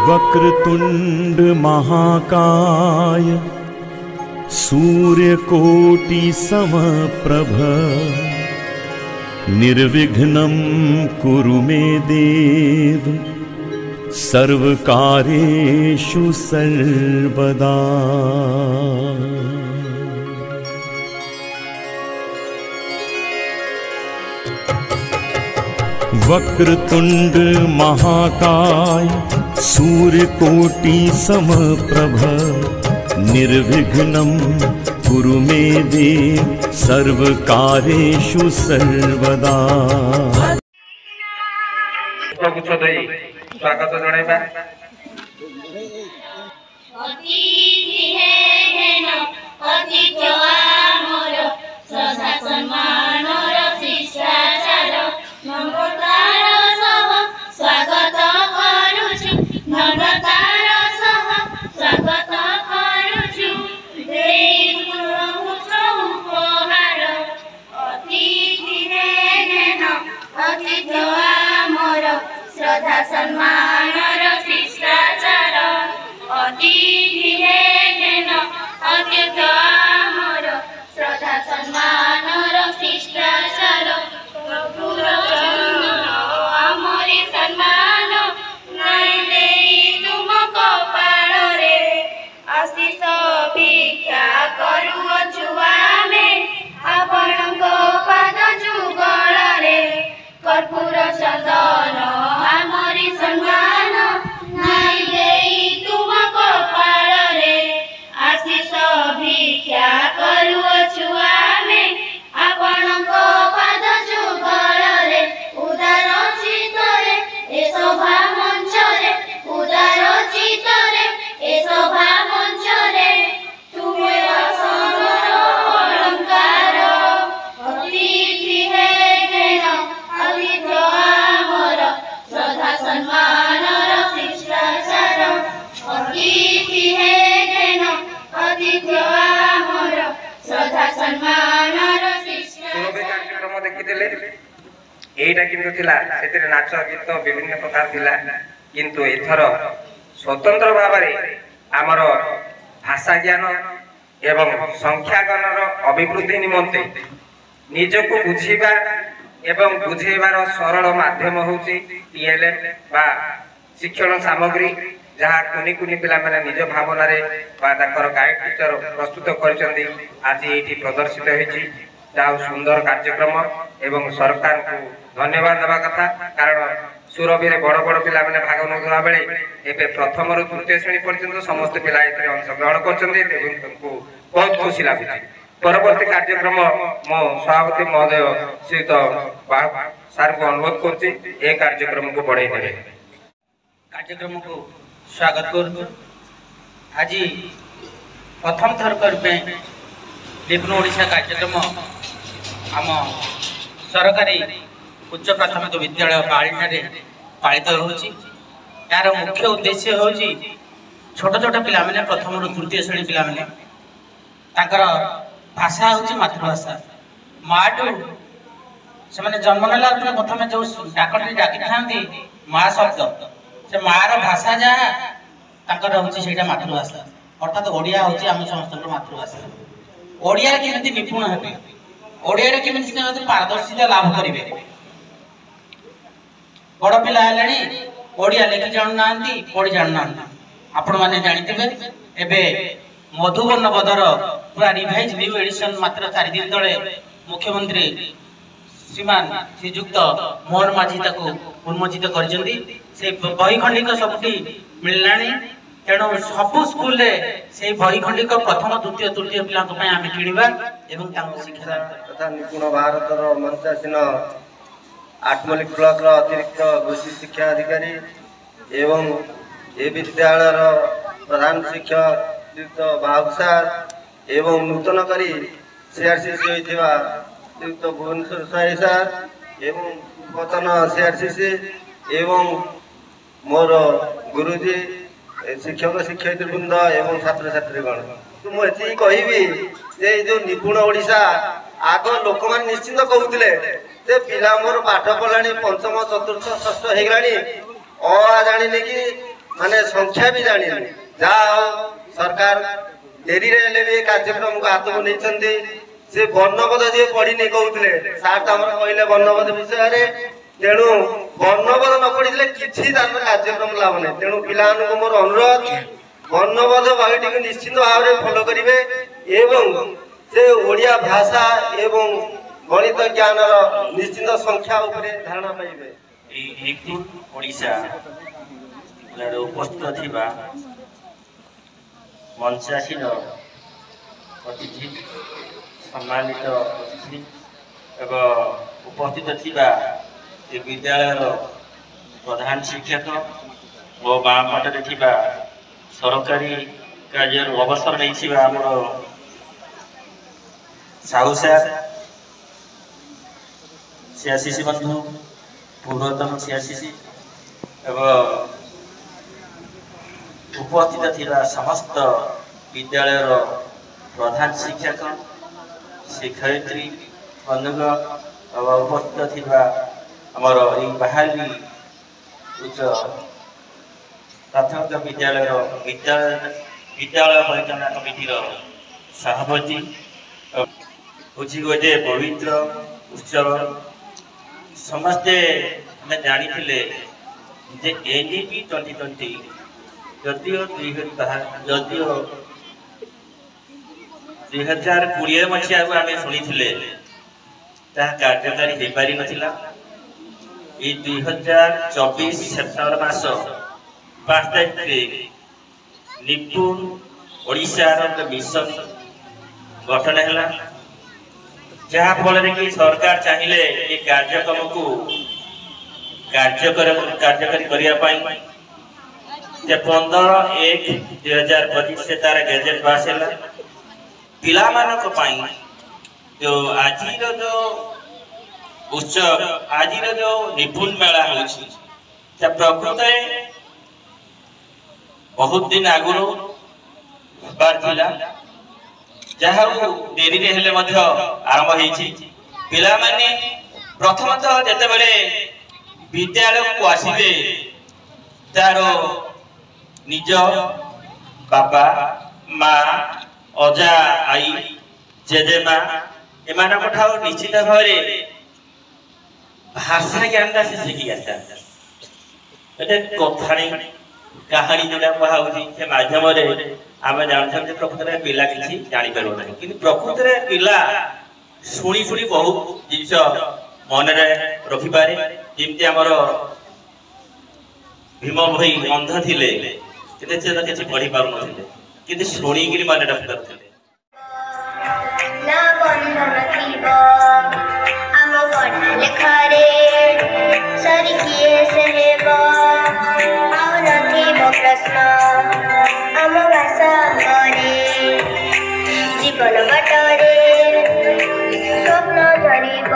वक्रतुंड महाकाय सूर्यकोटि समप्रभ निर्विघ्नं कुरु मे देव सर्वकार्येषु सर्वदा। वक्रतुंड महाकाय सूर्यकोटि समप्रभ निर्विघ्नं कुरु मे देव सर्वकार्येषु सर्वदा। स्वागत जणाइबा। श्रद्धा सम्मान शिष्टाचार अतिथि हेन अतिथ्य आमर श्रद्धा सम्मान शिष्टाचार प्रभुर आमरी सम्मान नाई देई तुम कपाल रे आशीष भिक्षा करुअछु आमे आपणक पाद जुगल रे कर्पूर चंदन आमरी सम्मान नाई देई तुम कपाल रे आशीष भिक्षा करुअछु आमे आपणक पाद जुगल रे उदार चित्तरे ए शोभा मंच रे उदार चित्तरे ए शोभा मंच रे तुमे असमर अलंकार अतिथि हेन अतिथ्य आमर श्रद्धा सम्मान शिष्टाचार अतिथि हेन अतिथ्य आमर श्रद्धा सम्मान सुरभि कार्यक्रम देखिथिले एटा किंतु थिला सेतिरे नाच गीत विभिन्न प्रकार थिला किंतु एथर स्वतंत्र भाबरे आमर भाषा ज्ञान एवं संख्या गणर अभिवृद्धि निमंते निजको बुझीबा एवं बुझेबार सरल माध्यम होची टीएलएम बा शिक्षण सामग्री जहाँ कुनी कुनी पिला माने निज भावना रे बा ताकर गाइड टीचर प्रस्तुत करचंदी आज एठी प्रदर्शित होईची जाउ सुंदर कार्यक्रम एवं सरकार को धन्यवाद देवा कथा कारण सुरभि रे बड़ बड़ पिला माने भाग नथवा बेले एबे प्रथम रु तृतीय श्रेणी पर्यंत समस्त पिला एथे अंशग्रहण करचंदी एवं तुमको बहुत खुशी लागुची। परवर्ती कार्यक्रम मो सभापति महोदय श्रीत सार को अनुरोध करछि ए कार्यक्रम को बढ़ाई देबे। कार्यक्रम को स्वागत करू। आज प्रथम थर करबे निपुण ओडिशा कार्यक्रम आम सरकारी उच्च प्राथमिक विद्यालय बाळीठारे पालित होउछि। यार मुख्य उद्देश्य होउछि छोट छोट पिला माने प्रथम रु तृतीय श्रेणी पिला माने ताकर भाषा होउछि मातृभाषा माटू से माने जन्म नेला प्रथम जो डाकटी डाकी थांती मां शब्द से मार भाषा जा ताकर होउछि सेटा मातृभाषा अर्थात ओडिया होउछि हम समस्त मातृभाषा। ओडिया केमिति निपुण हेबे ओडिया केमिति से पारदर्शिता लाभ करिवे बड़ पिला हेलानी ओडिया लेखि जानु नांती पढि जानु नांती आपण माने जानिथिबे एबे मधुबन बदर पूरा रिवाइज न्यू एडिशन मात्र 4 दिन तले मुख्यमंत्री श्रीमान श्रीयुक्त मोहन माझी ताको उन्मोचित करजंदी से बही खंडिक सबटी मिललानी तेणु सब स्कूल रे से बही खंडिक प्रथम द्वितीय तृतीय पिला को पय आमे किनिबा एवं ताको शिक्षा तथा निपुण भारत रो मंचासीन आठमलिक ब्लॉक रो अतिरिक्त गोष्ठी शिक्षा अधिकारी एवं ए विद्यालय रो प्रधान शिक्षक श्रीयुक्त बाबू सार एवं नूतन करी सीआरसीसी होइथिबा श्रीयुक्त भुवनेश्वर साई सार एवं पतन सीआरसीसी एवं मोर गुरुजी शिक्षक शिक्षयित्री वृंद एवं छात्र छात्रीगण मुझे कहबी जो निपुण ओडिशा आग लोक मैंने निश्चिंत कहते पिला मोर पाठ पढ़ा पंचम चतुर्थ षष्ठ हो गला अ जानी कि माने संख्या भी जानी जहाँ सरकार डेरी भी कार्यक्रम को हाथ को नहीं से वर्णबोध जी पढ़ी नहीं कहते सार तो कहले वर्णबोध विषय तेणु वर्णबोध न पढ़ी किसी कार्यक्रम लाभ नहीं तेणु पिला मोर अनुरोध वर्णबोध बहीटी निश्चित भाव में फॉलो करेंगे एवं से ओडिया भाषा एवं गणित ज्ञान निश्चित संख्या उपरे धारणा पाइबे ओडिशा उपस्थित थिबा मंचासीन अतिथि सम्मानित अतिथि एवं उपस्थित थिबा विद्यालय प्रधान शिक्षक और बाम पटे थिबा सरकारी कार्य अवसर नहीं आमर साहू सार सीआरसीसी बंधु पूर्वतन सीआरसीसी एवं उपस्थित थिबा समस्त विद्यालय प्रधान शिक्षक शिक्षयित्री बंधुगण और उपस्थित थिबा आमर बाहाली उच्च प्राथमिक विद्यालय विद्यालय परिचालना कमिटी सभापति हूँ गोटे पवित्र उत्सव समस्ते आम जानी एनडीपी 2020 जदियो 2020 मसीहा को आम शुणी कार्यकारी हो पारि नथिला 2024 सेप्टेम्बर मास 5 तारीख निपुण ओडिशार मिशन गठन है जहाँ फल कि सरकार चाहिए ये कार्यक्रम को कार्यकारी करने 15/1/2025 से तार गैजेट पास है पिला जो आज जो उत्सव आज जो निपुण मेला हो प्रकृत बहुत दिन आगुरी जहाँ डेरी आरंभ हो पिला माने प्रथमतः जिते विद्यालय को आसवे तार निज बाबा माँ अजा आई जेजेमा एमान निश्चित भाव भाषा ज्ञान से शिखी आसा कथाणी कहानी जोड़ा कहुई से मध्यम आम जानते प्रकृत में पिला किसी जापर ना कि प्रकृत में पिला शुणी शुणी बहुत जिस मन रखिपारे जमी आमर भीम भाई अंध थे किसी पढ़ी पार कि शुणिक मन रखिपारे प्रश्न आम भाषा जीवन बाटरे स्वप्न झरिब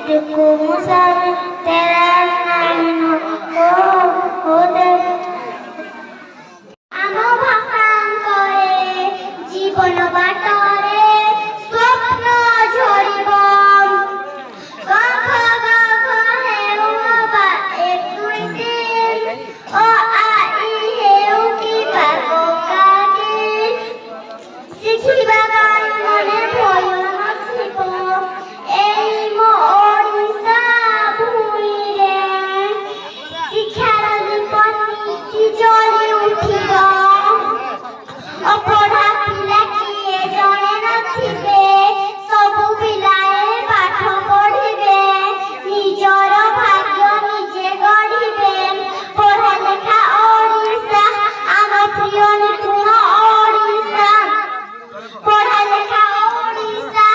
टुकु मुसाफिर तेरा नाम हो दे आम भाषांकरे जीवन बाटरे स्वप्न झरिब गख गख हेउ बा एक दुई तीन ओ आई हेउ कि पाको काकी शिखिबा मने भय नथिब एई मो ओडिसा भूमिरे शिक्षार दीपनी कि जली उठिब अपढ़ा पिला किए जणे नथिबे सबु पिलाए पाठ पढ़िबे निजर भाग्य निजे गढ़िबे पढ़ा लेखा ओडिशा आम प्रिय निपुण ओडिशा पढ़ा लेखा ओडिशा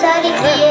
Sorry,